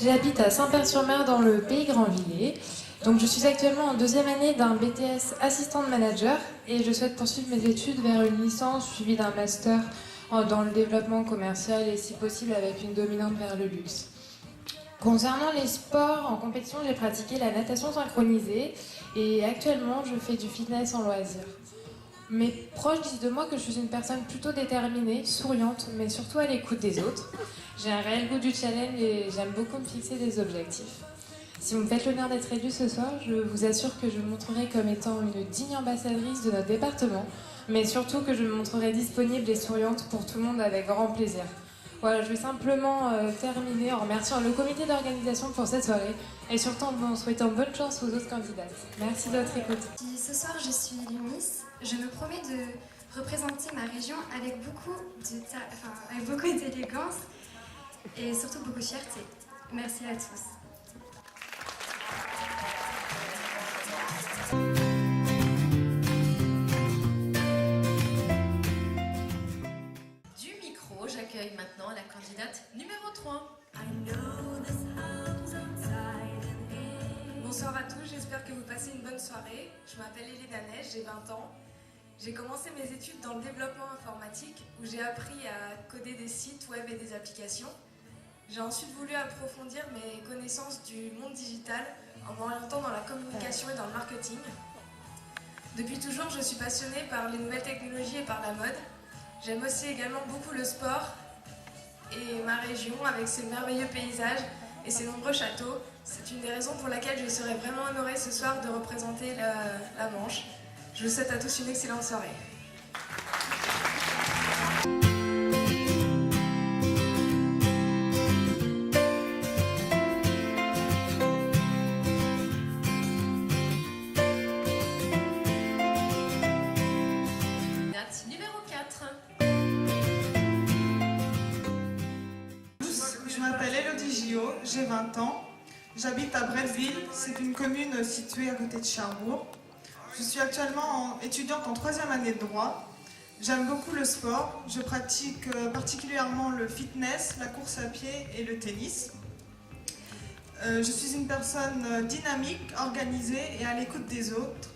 J'habite à Saint-Père-sur-Mer dans le pays Grandvillers. Donc je suis actuellement en deuxième année d'un BTS assistant manager et je souhaite poursuivre mes études vers une licence suivie d'un master dans le développement commercial et si possible avec une dominante vers le luxe. Concernant les sports en compétition, j'ai pratiqué la natation synchronisée et actuellement je fais du fitness en loisir. Mes proches disent de moi que je suis une personne plutôt déterminée, souriante, mais surtout à l'écoute des autres. J'ai un réel goût du challenge et j'aime beaucoup me fixer des objectifs. Si vous me faites l'honneur d'être élue ce soir, je vous assure que je me montrerai comme étant une digne ambassadrice de notre département, mais surtout que je me montrerai disponible et souriante pour tout le monde avec grand plaisir. Voilà, je vais simplement terminer en remerciant le comité d'organisation pour cette soirée et surtout en souhaitant bonne chance aux autres candidates. Merci de votre écoute. Ce soir, je suis Lumis. Je me promets de représenter ma région avec beaucoup d'élégance et surtout beaucoup de fierté. Merci à tous. Du micro, j'accueille maintenant la candidate numéro 3. Bonsoir à tous, j'espère que vous passez une bonne soirée. Je m'appelle Elena Neige, j'ai 20 ans. J'ai commencé mes études dans le développement informatique où j'ai appris à coder des sites web et des applications. J'ai ensuite voulu approfondir mes connaissances du monde digital en m'orientant dans la communication et dans le marketing. Depuis toujours, je suis passionnée par les nouvelles technologies et par la mode. J'aime aussi également beaucoup le sport et ma région avec ses merveilleux paysages et ses nombreux châteaux. C'est une des raisons pour laquelle je serais vraiment honorée ce soir de représenter la Manche. Je vous souhaite à tous une excellente soirée. Candidate numéro 4. Je m'appelle Elodie Gillot, j'ai 20 ans. J'habite à Bretteville, c'est une commune située à côté de Cherbourg. Je suis actuellement étudiante en 3e année de droit. J'aime beaucoup le sport, je pratique particulièrement le fitness, la course à pied et le tennis. Je suis une personne dynamique, organisée et à l'écoute des autres.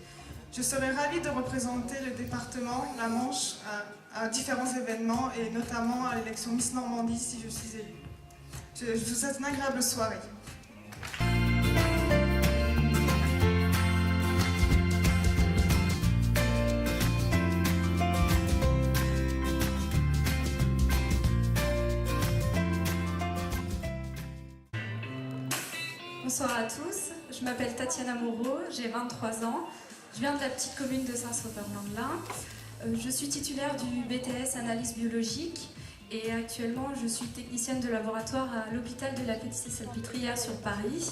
Je serais ravie de représenter le département, la Manche, à différents événements et notamment à l'élection Miss Normandie si je suis élue. Je vous souhaite une agréable soirée. Bonsoir à tous, je m'appelle Tatiana Moreau, j'ai 23 ans, je viens de la petite commune de Saint-Sauveur-Landelin. Je suis titulaire du BTS Analyse biologique et actuellement je suis technicienne de laboratoire à l'hôpital de la Petite-Salpêtrière sur Paris,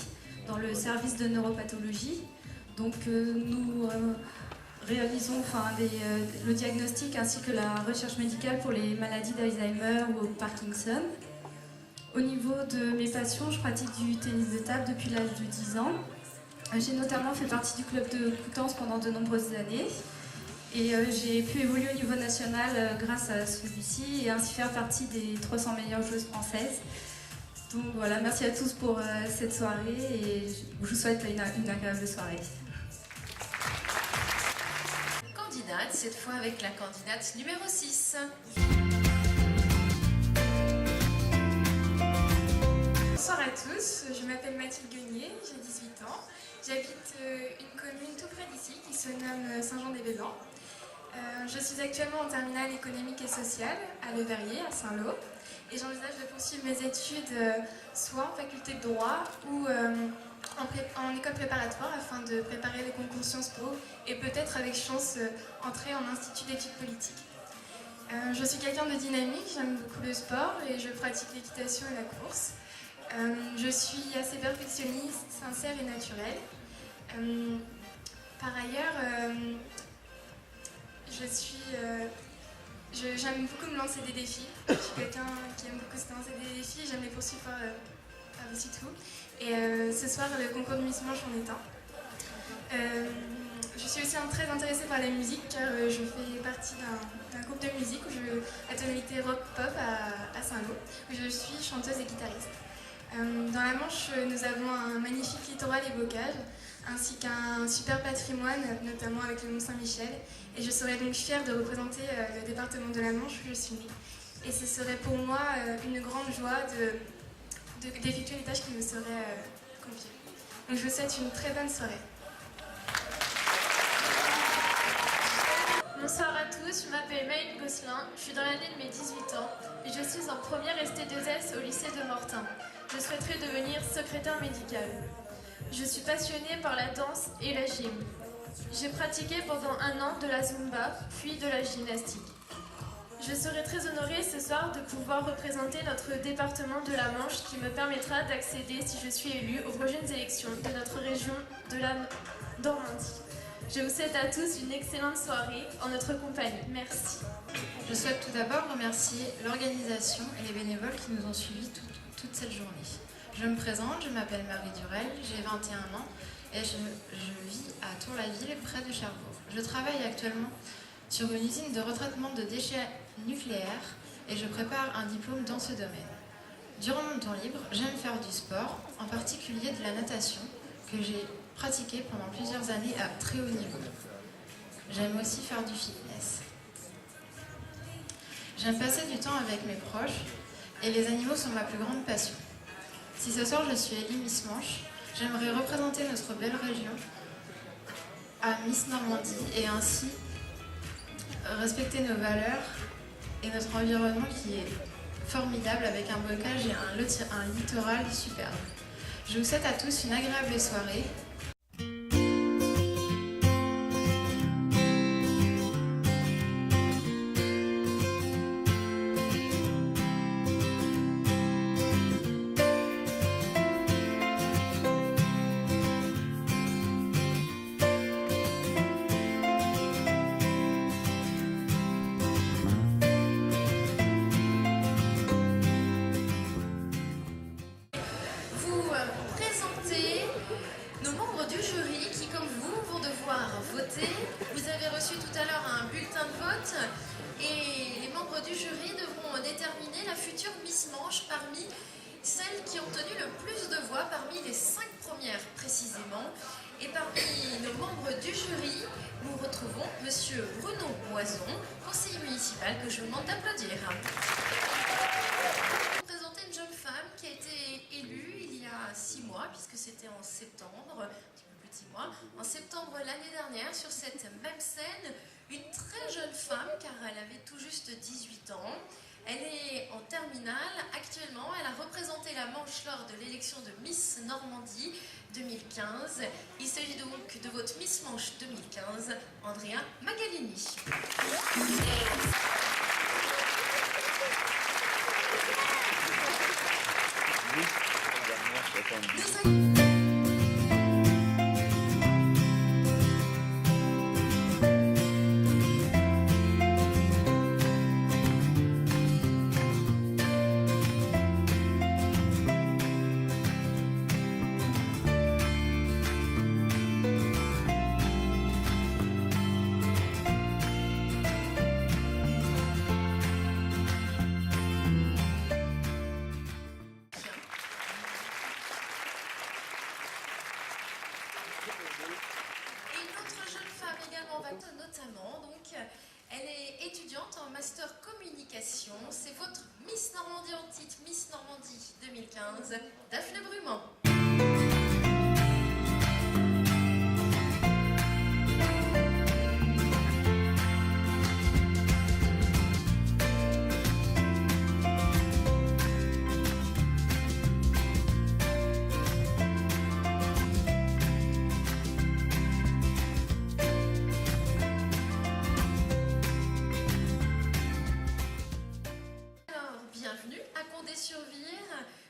dans le service de neuropathologie. Donc nous réalisons le diagnostic ainsi que la recherche médicale pour les maladies d'Alzheimer ou Parkinson. Au niveau de mes passions, je pratique du tennis de table depuis l'âge de 10 ans. J'ai notamment fait partie du club de Coutances pendant de nombreuses années. Et j'ai pu évoluer au niveau national grâce à celui-ci et ainsi faire partie des 300 meilleures joueuses françaises. Donc voilà, merci à tous pour cette soirée et je vous souhaite une agréable soirée. Candidate, cette fois avec la candidate numéro 6. Bonsoir à tous, je m'appelle Mathilde Guenier, j'ai 18 ans. J'habite une commune tout près d'ici qui se nomme Saint-Jean-des-Vézans. Je suis actuellement en terminale économique et sociale à Le Verrier, à Saint-Lô. Et j'envisage de poursuivre mes études soit en faculté de droit ou en école préparatoire afin de préparer les concours Sciences Po et peut-être avec chance entrer en institut d'études politiques. Je suis quelqu'un de dynamique, j'aime beaucoup le sport et je pratique l'équitation et la course. Je suis assez perfectionniste, sincère et naturelle. Par ailleurs, j'aime beaucoup me lancer des défis. Je suis quelqu'un qui aime beaucoup se lancer des défis, j'aime les poursuivre par-dessus tout. Et ce soir, le concours de Miss Manche en est un. Je suis aussi très intéressée par la musique car je fais partie d'un groupe de musique à tonalité rock-pop à Saint-Lô, où je suis chanteuse et guitariste. Dans la Manche, nous avons un magnifique littoral et bocage, ainsi qu'un super patrimoine, notamment avec le Mont Saint-Michel. Et je serais donc fière de représenter le département de la Manche où je suis née. Et ce serait pour moi une grande joie d'effectuer les tâches qui me seraient confiées. Donc je vous souhaite une très bonne soirée. Bonsoir à tous, je m'appelle Maëlle Gosselin, je suis dans l'année de mes 18 ans et je suis en première ST2S au lycée de Mortain. Je souhaiterais devenir secrétaire médicale. Je suis passionnée par la danse et la gym. J'ai pratiqué pendant 1 an de la Zumba, puis de la gymnastique. Je serai très honorée ce soir de pouvoir représenter notre département de la Manche qui me permettra d'accéder, si je suis élue, aux prochaines élections de notre région de la Normandie. Je vous souhaite à tous une excellente soirée en notre compagnie. Merci. Je souhaite tout d'abord remercier l'organisation et les bénévoles qui nous ont suivis toute cette journée. Je me présente, je m'appelle Marie Durel, j'ai 21 ans et je vis à Tour-la-Ville, près de Cherbourg. Je travaille actuellement sur une usine de retraitement de déchets nucléaires et je prépare un diplôme dans ce domaine. Durant mon temps libre, j'aime faire du sport, en particulier de la natation, que j'ai pratiqué pendant plusieurs années à très haut niveau. J'aime aussi faire du fitness. J'aime passer du temps avec mes proches et les animaux sont ma plus grande passion. Si ce soir je suis élue Miss Manche, j'aimerais représenter notre belle région à Miss Normandie et ainsi respecter nos valeurs et notre environnement qui est formidable avec un bocage et un littoral superbe. Je vous souhaite à tous une agréable soirée. Nos membres du jury qui, comme vous, vont devoir voter. Vous avez reçu tout à l'heure un bulletin de vote et les membres du jury devront déterminer la future Miss Manche parmi celles qui ont obtenu le plus de voix, parmi les 5 premières précisément. Et parmi nos membres du jury, nous retrouvons Monsieur Bruno Moison, conseiller municipal, que je vous demande d'applaudir. Présenter une jeune femme qui a été élue il y a 6 mois, puisque c'était en septembre, un petit peu plus de 6 mois, en septembre l'année dernière, sur cette même scène, une très jeune femme, car elle avait tout juste 18 ans. Elle est en terminale actuellement, elle a représenté la Manche lors de l'élection de Miss Normandie 2015. Il s'agit donc de votre Miss Manche 2015, Andrea Magalini. Notamment, donc, elle est étudiante en master communication. C'est votre Miss Normandie en titre, Miss Normandie 2015, Daphné Brumand.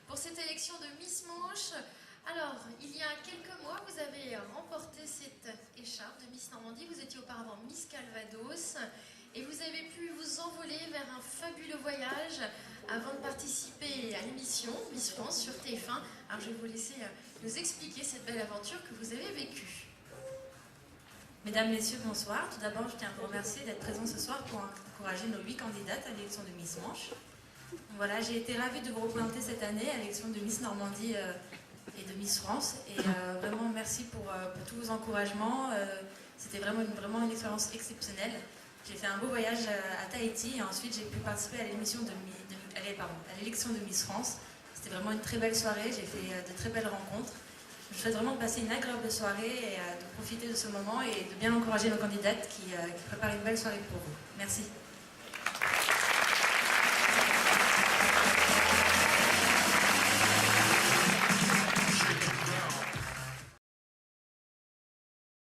Pour cette élection de Miss Manche. Alors, il y a quelques mois, vous avez remporté cette écharpe de Miss Normandie. Vous étiez auparavant Miss Calvados et vous avez pu vous envoler vers un fabuleux voyage avant de participer à l'émission Miss France sur TF1. Alors, je vais vous laisser nous expliquer cette belle aventure que vous avez vécue. Mesdames, Messieurs, bonsoir. Tout d'abord, je tiens à vous remercier d'être présents ce soir pour encourager nos 8 candidates à l'élection de Miss Manche. Voilà, j'ai été ravie de vous représenter cette année à l'élection de Miss Normandie et de Miss France. Et vraiment, merci pour tous vos encouragements. C'était vraiment une expérience exceptionnelle. J'ai fait un beau voyage à Tahiti et ensuite j'ai pu participer à l'élection de Miss France. C'était vraiment une très belle soirée, j'ai fait de très belles rencontres. Je vous souhaite vraiment de passer une agréable soirée et de profiter de ce moment et de bien encourager nos candidates qui préparent une belle soirée pour vous. Merci.